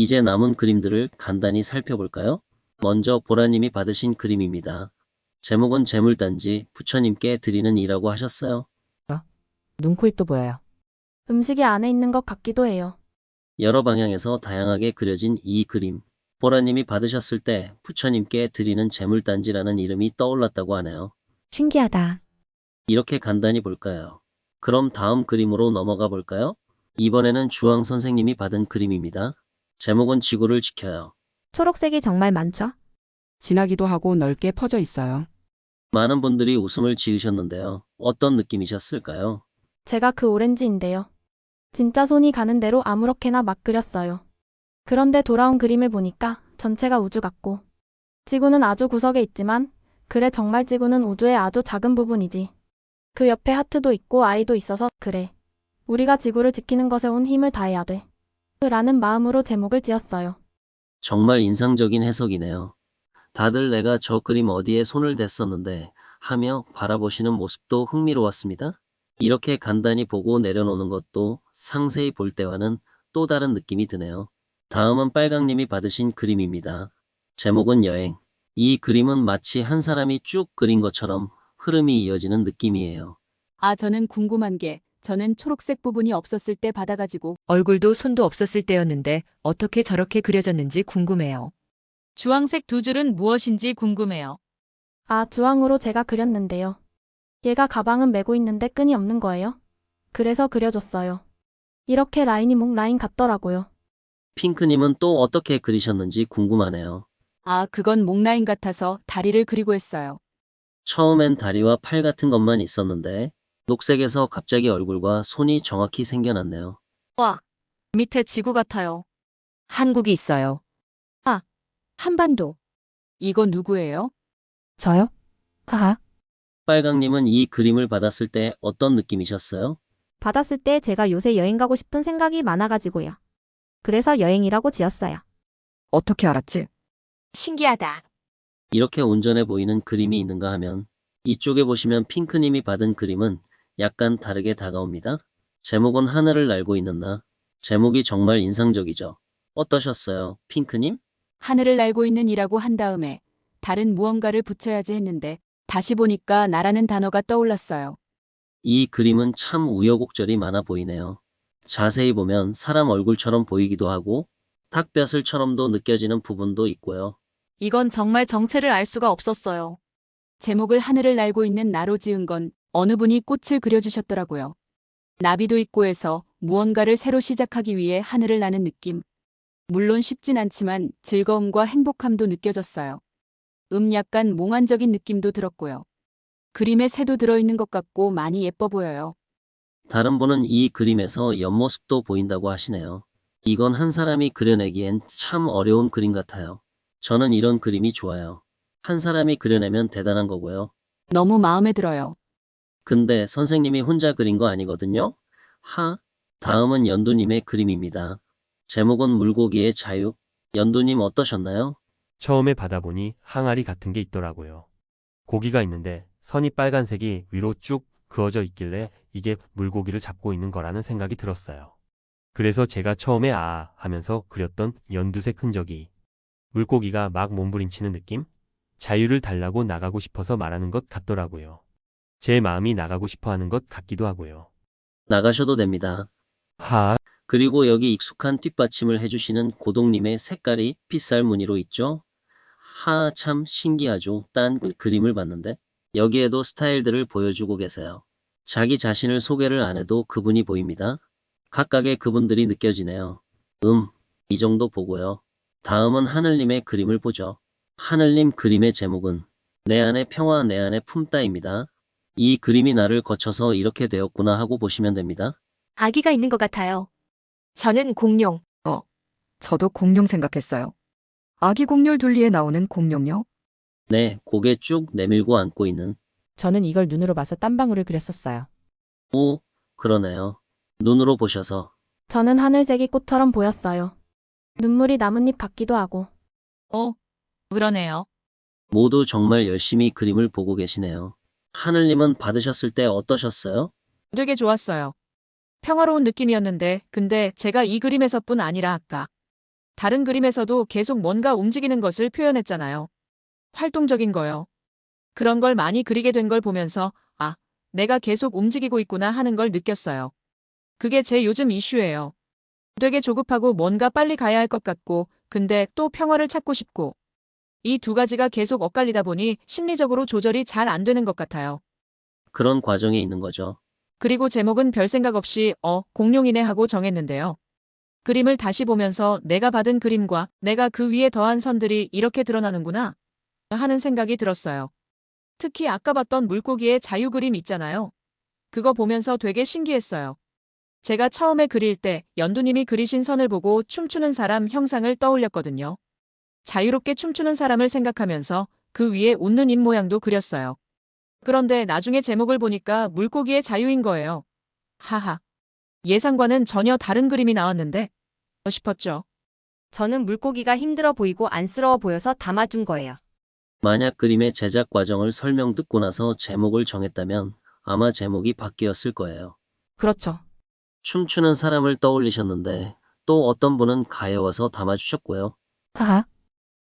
이제 남은 그림들을 간단히 살펴볼까요? 먼저 보라님이 받으신 그림입니다. 제목은 재물단지 부처님께 드리는 이라고 하셨어요. 눈, 코, 입도 보여요. 음식이 안에 있는 것 같기도 해요. 여러 방향에서 다양하게 그려진 이 그림. 보라님이 받으셨을 때 부처님께 드리는 재물단지라는 이름이 떠올랐다고 하네요. 신기하다. 이렇게 간단히 볼까요? 그럼 다음 그림으로 넘어가 볼까요? 이번에는 주황 선생님이 받은 그림입니다. 제목은 지구를 지켜요. 초록색이 정말 많죠? 진하기도 하고 넓게 퍼져 있어요. 많은 분들이 웃음을 지으셨는데요. 어떤 느낌이셨을까요? 제가 그 오렌지인데요. 진짜 손이 가는 대로 아무렇게나 막 그렸어요. 그런데 돌아온 그림을 보니까 전체가 우주 같고, 지구는 아주 구석에 있지만, 그래 정말 지구는 우주의 아주 작은 부분이지. 그 옆에 하트도 있고 아이도 있어서 그래. 우리가 지구를 지키는 것에 온 힘을 다해야 돼. 라는 마음으로 제목을 지었어요. 정말 인상적인 해석이네요. 다들 내가 저 그림 어디에 손을 댔었는데 하며 바라보시는 모습도 흥미로웠습니다. 이렇게 간단히 보고 내려놓는 것도 상세히 볼 때와는 또 다른 느낌이 드네요. 다음은 빨강님이 받으신 그림입니다. 제목은 여행. 이 그림은 마치 한 사람이 쭉 그린 것처럼 흐름이 이어지는 느낌이에요. 저는 궁금한 게 저는 초록색 부분이 없었을 때 받아가지고 얼굴도 손도 없었을 때였는데 어떻게 저렇게 그려졌는지 궁금해요. 주황색 두 줄은 무엇인지 궁금해요. 주황으로 제가 그렸는데요. 얘가 가방은 메고 있는데 끈이 없는 거예요. 그래서 그려줬어요. 이렇게 라인이 목 라인 같더라고요. 핑크님은 또 어떻게 그리셨는지 궁금하네요. 그건 목라인 같아서 다리를 그리고 했어요. 처음엔 다리와 팔 같은 것만 있었는데 녹색에서 갑자기 얼굴과 손이 정확히 생겨났네요. 밑에 지구 같아요. 한국이 있어요. 한반도. 이거 누구예요? 저요? 하하. 빨강님은 이 그림을 받았을 때 어떤 느낌이셨어요? 받았을 때 제가 요새 여행 가고 싶은 생각이 많아가지고요. 그래서 여행이라고 지었어요. 어떻게 알았지? 신기하다. 이렇게 온전해 보이는 그림이 있는가 하면 이쪽에 보시면 핑크님이 받은 그림은 약간 다르게 다가옵니다. 제목은 하늘을 날고 있는 나. 제목이 정말 인상적이죠. 어떠셨어요, 핑크님? 하늘을 날고 있는 이라고 한 다음에 다른 무언가를 붙여야지 했는데 다시 보니까 나라는 단어가 떠올랐어요. 이 그림은 참 우여곡절이 많아 보이네요. 자세히 보면 사람 얼굴처럼 보이기도 하고 닭벼슬처럼도 느껴지는 부분도 있고요. 이건 정말 정체를 알 수가 없었어요. 제목을 하늘을 날고 있는 나로 지은 건 어느 분이 꽃을 그려주셨더라고요. 나비도 있고 해서 무언가를 새로 시작하기 위해 하늘을 나는 느낌. 물론 쉽진 않지만 즐거움과 행복함도 느껴졌어요. 약간 몽환적인 느낌도 들었고요. 그림에 새도 들어있는 것 같고 많이 예뻐 보여요. 다른 분은 이 그림에서 옆모습도 보인다고 하시네요. 이건 한 사람이 그려내기엔 참 어려운 그림 같아요. 저는 이런 그림이 좋아요. 한 사람이 그려내면 대단한 거고요. 너무 마음에 들어요. 근데 선생님이 혼자 그린 거 아니거든요? 다음은 연두님의 그림입니다. 제목은 물고기의 자유. 연두님 어떠셨나요? 처음에 받아보니 항아리 같은 게 있더라고요. 고기가 있는데 선이 빨간색이 위로 쭉 그어져 있길래 이게 물고기를 잡고 있는 거라는 생각이 들었어요. 그래서 제가 처음에 하면서 그렸던 연두색 흔적이 물고기가 막 몸부림치는 느낌? 자유를 달라고 나가고 싶어서 말하는 것 같더라고요. 제 마음이 나가고 싶어 하는 것 같기도 하고요. 나가셔도 됩니다. 그리고 여기 익숙한 뒷받침을 해주시는 고동님의 색깔이 핏살 무늬로 있죠? 참 신기하죠. 딴 그림을 봤는데 여기에도 스타일들을 보여주고 계세요. 자기 자신을 소개를 안 해도 그분이 보입니다. 각각의 그분들이 느껴지네요. 이 정도 보고요. 다음은 하늘님의 그림을 보죠. 하늘님 그림의 제목은 내 안의 평화 내 안의 품다입니다. 이 그림이 나를 거쳐서 이렇게 되었구나 하고 보시면 됩니다. 아기가 있는 것 같아요. 저는 공룡. 저도 공룡 생각했어요. 아기 공룡 둘리에 나오는 공룡요? 네, 고개 쭉 내밀고 앉고 있는. 저는 이걸 눈으로 봐서 땀방울을 그렸었어요. 그러네요. 눈으로 보셔서. 저는 하늘색이 꽃처럼 보였어요. 눈물이 나뭇잎 같기도 하고. 그러네요. 모두 정말 열심히 그림을 보고 계시네요. 하늘님은 받으셨을 때 어떠셨어요? 되게 좋았어요. 평화로운 느낌이었는데 근데 제가 이 그림에서뿐 아니라 아까 다른 그림에서도 계속 뭔가 움직이는 것을 표현했잖아요. 활동적인 거요. 그런 걸 많이 그리게 된 걸 보면서 아, 내가 계속 움직이고 있구나 하는 걸 느꼈어요. 그게 제 요즘 이슈예요. 되게 조급하고 뭔가 빨리 가야 할 것 같고 근데 또 평화를 찾고 싶고 이 두 가지가 계속 엇갈리다 보니 심리적으로 조절이 잘 안 되는 것 같아요. 그런 과정에 있는 거죠. 그리고 제목은 별 생각 없이 공룡이네 하고 정했는데요. 그림을 다시 보면서 내가 받은 그림과 내가 그 위에 더한 선들이 이렇게 드러나는구나 하는 생각이 들었어요. 특히 아까 봤던 물고기의 자유 그림 있잖아요. 그거 보면서 되게 신기했어요. 제가 처음에 그릴 때 연두님이 그리신 선을 보고 춤추는 사람 형상을 떠올렸거든요. 자유롭게 춤추는 사람을 생각하면서 그 위에 웃는 입 모양도 그렸어요. 그런데 나중에 제목을 보니까 물고기의 자유인 거예요. 하하. 예상과는 전혀 다른 그림이 나왔는데 싶었죠. 저는 물고기가 힘들어 보이고 안쓰러워 보여서 담아둔 거예요. 만약 그림의 제작 과정을 설명 듣고 나서 제목을 정했다면 아마 제목이 바뀌었을 거예요. 그렇죠. 춤추는 사람을 떠올리셨는데 또 어떤 분은 가여워서 담아주셨고요. 하하.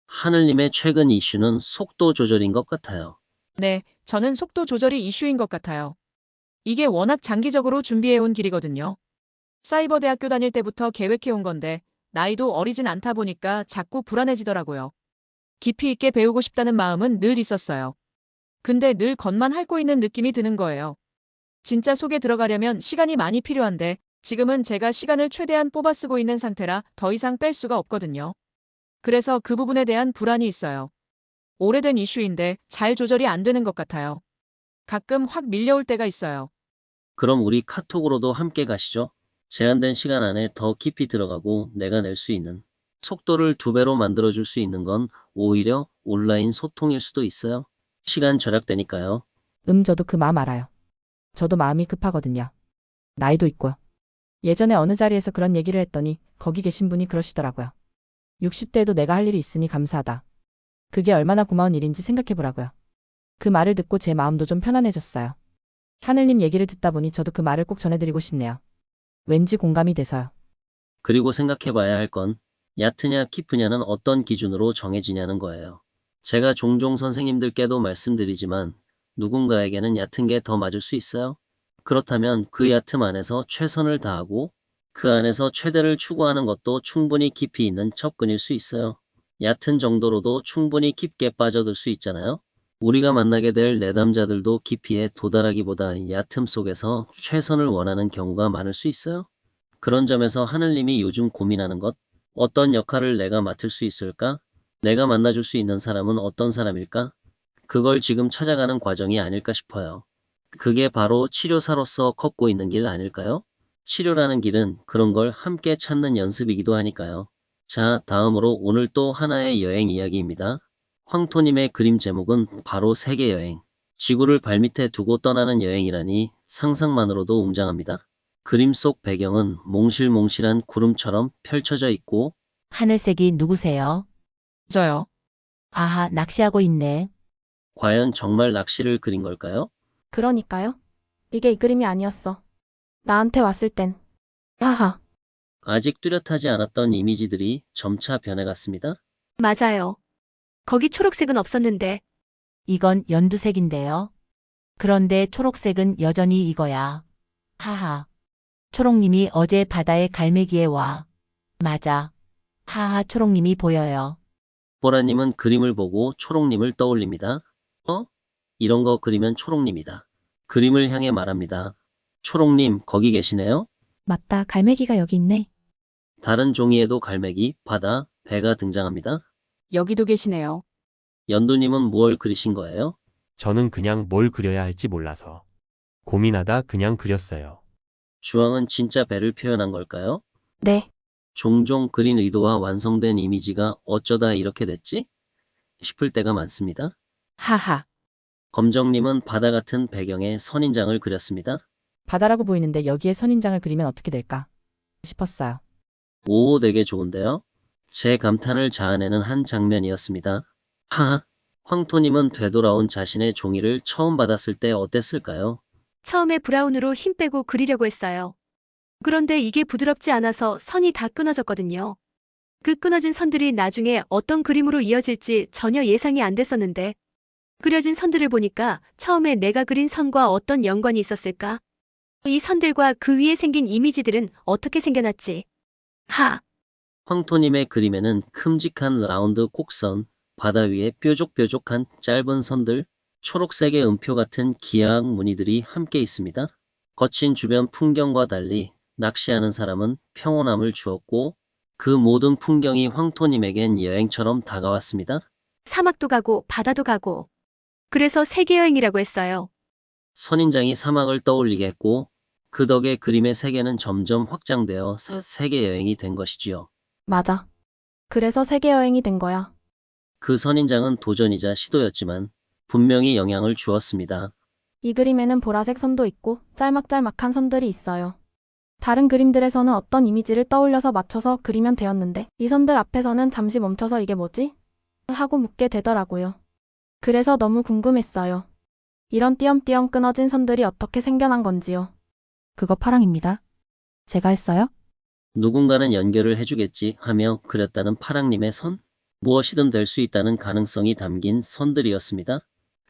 하늘님의 최근 이슈는 속도 조절인 것 같아요. 네, 저는 속도 조절이 이슈인 것 같아요. 이게 워낙 장기적으로 준비해온 길이거든요. 사이버대학교 다닐 때부터 계획해온 건데 나이도 어리진 않다 보니까 자꾸 불안해지더라고요. 깊이 있게 배우고 싶다는 마음은 늘 있었어요. 근데 늘 겉만 핥고 있는 느낌이 드는 거예요. 진짜 속에 들어가려면 시간이 많이 필요한데 지금은 제가 시간을 최대한 뽑아 쓰고 있는 상태라 더 이상 뺄 수가 없거든요. 그래서 그 부분에 대한 불안이 있어요. 오래된 이슈인데 잘 조절이 안 되는 것 같아요. 가끔 확 밀려올 때가 있어요. 그럼 우리 카톡으로도 함께 가시죠. 제한된 시간 안에 더 깊이 들어가고 내가 낼 수 있는 속도를 2배로 만들어줄 수 있는 건 오히려 온라인 소통일 수도 있어요. 시간 절약되니까요. 저도 그 마음 알아요. 저도 마음이 급하거든요. 나이도 있고요. 예전에 어느 자리에서 그런 얘기를 했더니 거기 계신 분이 그러시더라고요. 60대에도 내가 할 일이 있으니 감사하다. 그게 얼마나 고마운 일인지 생각해보라고요. 그 말을 듣고 제 마음도 좀 편안해졌어요. 하늘님 얘기를 듣다 보니 저도 그 말을 꼭 전해드리고 싶네요. 왠지 공감이 돼서요. 그리고 생각해봐야 할 건 얕으냐 깊으냐는 어떤 기준으로 정해지냐는 거예요. 제가 종종 선생님들께도 말씀드리지만 누군가에게는 얕은 게 더 맞을 수 있어요. 그렇다면 그 얕음 안에서 최선을 다하고 그 안에서 최대를 추구하는 것도 충분히 깊이 있는 접근일 수 있어요. 얕은 정도로도 충분히 깊게 빠져들 수 있잖아요. 우리가 만나게 될 내담자들도 깊이에 도달하기보다 얕음 속에서 최선을 원하는 경우가 많을 수 있어요. 그런 점에서 하늘님이 요즘 고민하는 것, 어떤 역할을 내가 맡을 수 있을까? 내가 만나줄 수 있는 사람은 어떤 사람일까? 그걸 지금 찾아가는 과정이 아닐까 싶어요. 그게 바로 치료사로서 걷고 있는 길 아닐까요? 치료라는 길은 그런 걸 함께 찾는 연습이기도 하니까요. 자, 다음으로 오늘 또 하나의 여행 이야기입니다. 황토님의 그림 제목은 바로 세계여행. 지구를 발밑에 두고 떠나는 여행이라니 상상만으로도 웅장합니다. 그림 속 배경은 몽실몽실한 구름처럼 펼쳐져 있고 하늘색이 누구세요? 저요. 아하, 낚시하고 있네. 과연 정말 낚시를 그린 걸까요? 그러니까요. 이게 이 그림이 아니었어. 나한테 왔을 땐. 하하. 아직 뚜렷하지 않았던 이미지들이 점차 변해갔습니다. 맞아요. 거기 초록색은 없었는데. 이건 연두색인데요. 그런데 초록색은 여전히 이거야. 하하. 초록님이 어제 바다에 갈매기에 와. 맞아. 하하, 초록님이 보여요. 보라님은 그림을 보고 초록님을 떠올립니다. 이런 거 그리면 초록님이다. 그림을 향해 말합니다. 초록님, 거기 계시네요? 맞다, 갈매기가 여기 있네. 다른 종이에도 갈매기, 바다, 배가 등장합니다. 여기도 계시네요. 연두님은 무얼 그리신 거예요? 저는 그냥 뭘 그려야 할지 몰라서 고민하다 그냥 그렸어요. 주황은 진짜 배를 표현한 걸까요? 네. 종종 그린 의도와 완성된 이미지가 어쩌다 이렇게 됐지? 싶을 때가 많습니다. 하하. 검정님은 바다 같은 배경에 선인장을 그렸습니다. 바다라고 보이는데 여기에 선인장을 그리면 어떻게 될까 싶었어요. 오, 되게 좋은데요? 제 감탄을 자아내는 한 장면이었습니다. 하하, 황토님은 되돌아온 자신의 종이를 처음 받았을 때 어땠을까요? 처음에 브라운으로 힘 빼고 그리려고 했어요. 그런데 이게 부드럽지 않아서 선이 다 끊어졌거든요. 그 끊어진 선들이 나중에 어떤 그림으로 이어질지 전혀 예상이 안 됐었는데, 그려진 선들을 보니까 처음에 내가 그린 선과 어떤 연관이 있었을까? 이 선들과 그 위에 생긴 이미지들은 어떻게 생겨났지? 하! 황토님의 그림에는 큼직한 라운드 곡선, 바다 위에 뾰족뾰족한 짧은 선들, 초록색의 음표 같은 기하학 무늬들이 함께 있습니다. 거친 주변 풍경과 달리 낚시하는 사람은 평온함을 주었고 그 모든 풍경이 황토님에겐 여행처럼 다가왔습니다. 사막도 가고 바다도 가고. 그래서 세계여행이라고 했어요. 선인장이 사막을 떠올리게 했고 그 덕에 그림의 세계는 점점 확장되어 세계여행이 된 것이지요. 맞아. 그래서 세계여행이 된 거야. 그 선인장은 도전이자 시도였지만 분명히 영향을 주었습니다. 이 그림에는 보라색 선도 있고 짤막짤막한 선들이 있어요. 다른 그림들에서는 어떤 이미지를 떠올려서 맞춰서 그리면 되었는데 이 선들 앞에서는 잠시 멈춰서 이게 뭐지? 하고 묻게 되더라고요. 그래서 너무 궁금했어요. 이런 띄엄띄엄 끊어진 선들이 어떻게 생겨난 건지요. 그거 파랑입니다. 제가 했어요? 누군가는 연결을 해주겠지 하며 그렸다는 파랑님의 선? 무엇이든 될 수 있다는 가능성이 담긴 선들이었습니다.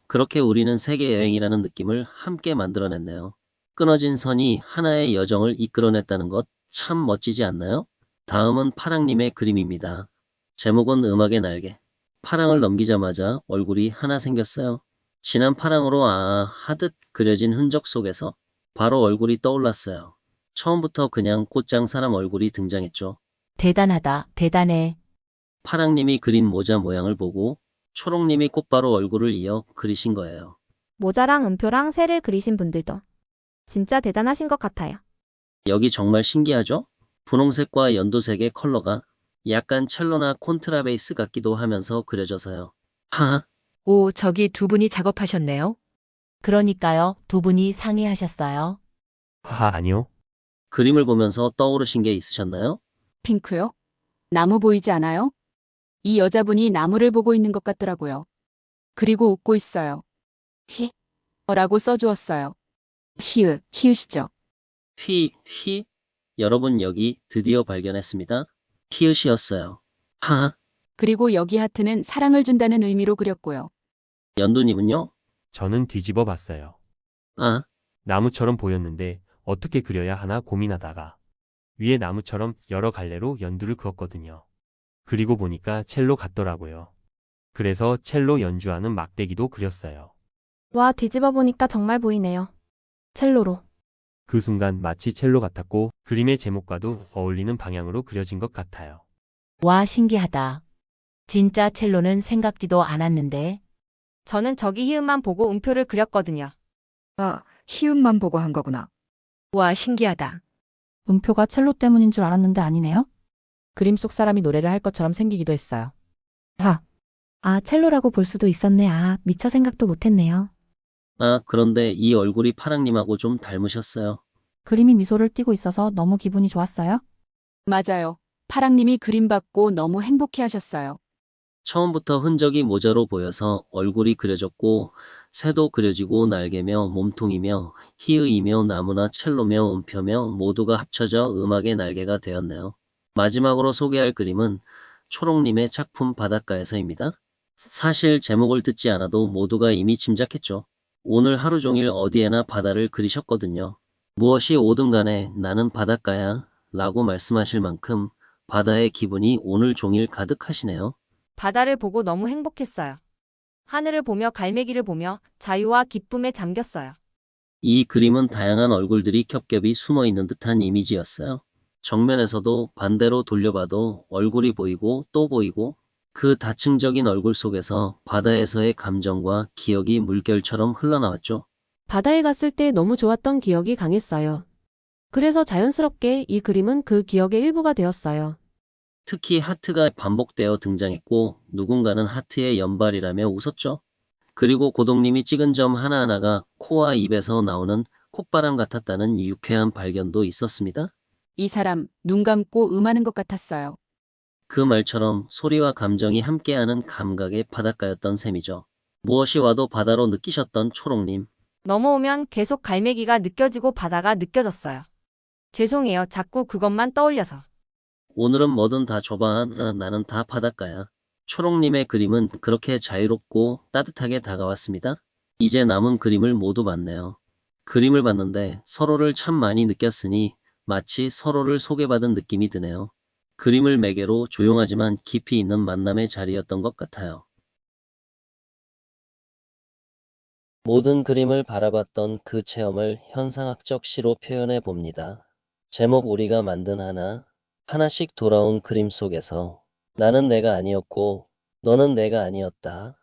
그렇게 우리는 세계여행이라는 느낌을 함께 만들어냈네요. 끊어진 선이 하나의 여정을 이끌어냈다는 것 참 멋지지 않나요? 다음은 파랑님의 그림입니다. 제목은 음악의 날개. 파랑을 넘기자마자 얼굴이 하나 생겼어요. 진한 파랑으로 하듯 그려진 흔적 속에서 바로 얼굴이 떠올랐어요. 처음부터 그냥 곧장 사람 얼굴이 등장했죠. 대단하다, 대단해. 파랑님이 그린 모자 모양을 보고 초록님이 곧바로 얼굴을 이어 그리신 거예요. 모자랑 음표랑 새를 그리신 분들도 진짜 대단하신 것 같아요. 여기 정말 신기하죠? 분홍색과 연두색의 컬러가 약간 첼로나 콘트라베이스 같기도 하면서 그려져서요. 하하, 오, 저기 두 분이 작업하셨네요. 그러니까요, 두 분이 상의하셨어요. 아니요. 그림을 보면서 떠오르신 게 있으셨나요? 핑크요? 나무 보이지 않아요? 이 여자분이 나무를 보고 있는 것 같더라고요. 그리고 웃고 있어요. 히? 라고 써주었어요. 히읗이죠. 휘. 여러분 여기 드디어 발견했습니다. 히읗이었어요. 하하, 그리고 여기 하트는 사랑을 준다는 의미로 그렸고요. 연두님은요? 저는 뒤집어 봤어요. 아, 나무처럼 보였는데 어떻게 그려야 하나 고민하다가 위에 나무처럼 여러 갈래로 연두를 그었거든요. 그리고 보니까 첼로 같더라고요. 그래서 첼로 연주하는 막대기도 그렸어요. 와, 뒤집어 보니까 정말 보이네요. 첼로로. 그 순간 마치 첼로 같았고 그림의 제목과도 어울리는 방향으로 그려진 것 같아요. 와, 신기하다. 진짜 첼로는 생각지도 않았는데. 저는 저기 히읗만 보고 음표를 그렸거든요. 아, 희음만 보고 한 거구나. 와, 신기하다. 음표가 첼로 때문인 줄 알았는데 아니네요? 그림 속 사람이 노래를 할 것처럼 생기기도 했어요. 아, 첼로라고 볼 수도 있었네. 아, 미처 생각도 못했네요. 아, 그런데 이 얼굴이 파랑님하고 좀 닮으셨어요. 그림이 미소를 띠고 있어서 너무 기분이 좋았어요? 맞아요. 파랑님이 그림 받고 너무 행복해 하셨어요. 처음부터 흔적이 모자로 보여서 얼굴이 그려졌고 새도 그려지고 날개며 몸통이며 히읗이며 나무나 첼로며 음표며 모두가 합쳐져 음악의 날개가 되었네요. 마지막으로 소개할 그림은 초록님의 작품 바닷가에서입니다. 사실 제목을 듣지 않아도 모두가 이미 짐작했죠. 오늘 하루 종일 어디에나 바다를 그리셨거든요. 무엇이 오든 간에 나는 바닷가야 라고 말씀하실 만큼 바다의 기분이 오늘 종일 가득하시네요. 바다를 보고 너무 행복했어요. 하늘을 보며 갈매기를 보며 자유와 기쁨에 잠겼어요. 이 그림은 다양한 얼굴들이 겹겹이 숨어 있는 듯한 이미지였어요. 정면에서도 반대로 돌려봐도 얼굴이 보이고 또 보이고 그 다층적인 얼굴 속에서 바다에서의 감정과 기억이 물결처럼 흘러나왔죠. 바다에 갔을 때 너무 좋았던 기억이 강했어요. 그래서 자연스럽게 이 그림은 그 기억의 일부가 되었어요. 특히 하트가 반복되어 등장했고 누군가는 하트의 연발이라며 웃었죠. 그리고 고동님이 찍은 점 하나하나가 코와 입에서 나오는 콧바람 같았다는 유쾌한 발견도 있었습니다. 이 사람 눈 감고 음하는 것 같았어요. 그 말처럼 소리와 감정이 함께하는 감각의 바닷가였던 셈이죠. 무엇이 와도 바다로 느끼셨던 초록님. 넘어오면 계속 갈매기가 느껴지고 바다가 느껴졌어요. 죄송해요. 자꾸 그것만 떠올려서. 오늘은 뭐든 다 줘봐. 나는 다 바닷가야. 초록님의 그림은 그렇게 자유롭고 따뜻하게 다가왔습니다. 이제 남은 그림을 모두 봤네요. 그림을 봤는데 서로를 참 많이 느꼈으니 마치 서로를 소개받은 느낌이 드네요. 그림을 매개로 조용하지만 깊이 있는 만남의 자리였던 것 같아요. 모든 그림을 바라봤던 그 체험을 현상학적 시로 표현해 봅니다. 제목 우리가 만든 하나씩 돌아온 그림 속에서 나는 내가 아니었고 너는 내가 아니었다.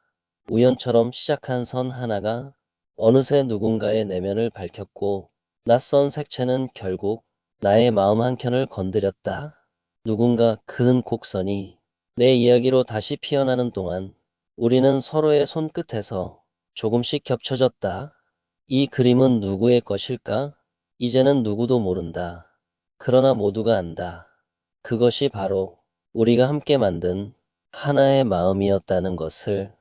우연처럼 시작한 선 하나가 어느새 누군가의 내면을 밝혔고 낯선 색채는 결국 나의 마음 한켠을 건드렸다. 누군가 그은 곡선이 내 이야기로 다시 피어나는 동안 우리는 서로의 손끝에서 조금씩 겹쳐졌다. 이 그림은 누구의 것일까? 이제는 누구도 모른다. 그러나 모두가 안다. 그것이 바로 우리가 함께 만든 하나의 마음이었다는 것을.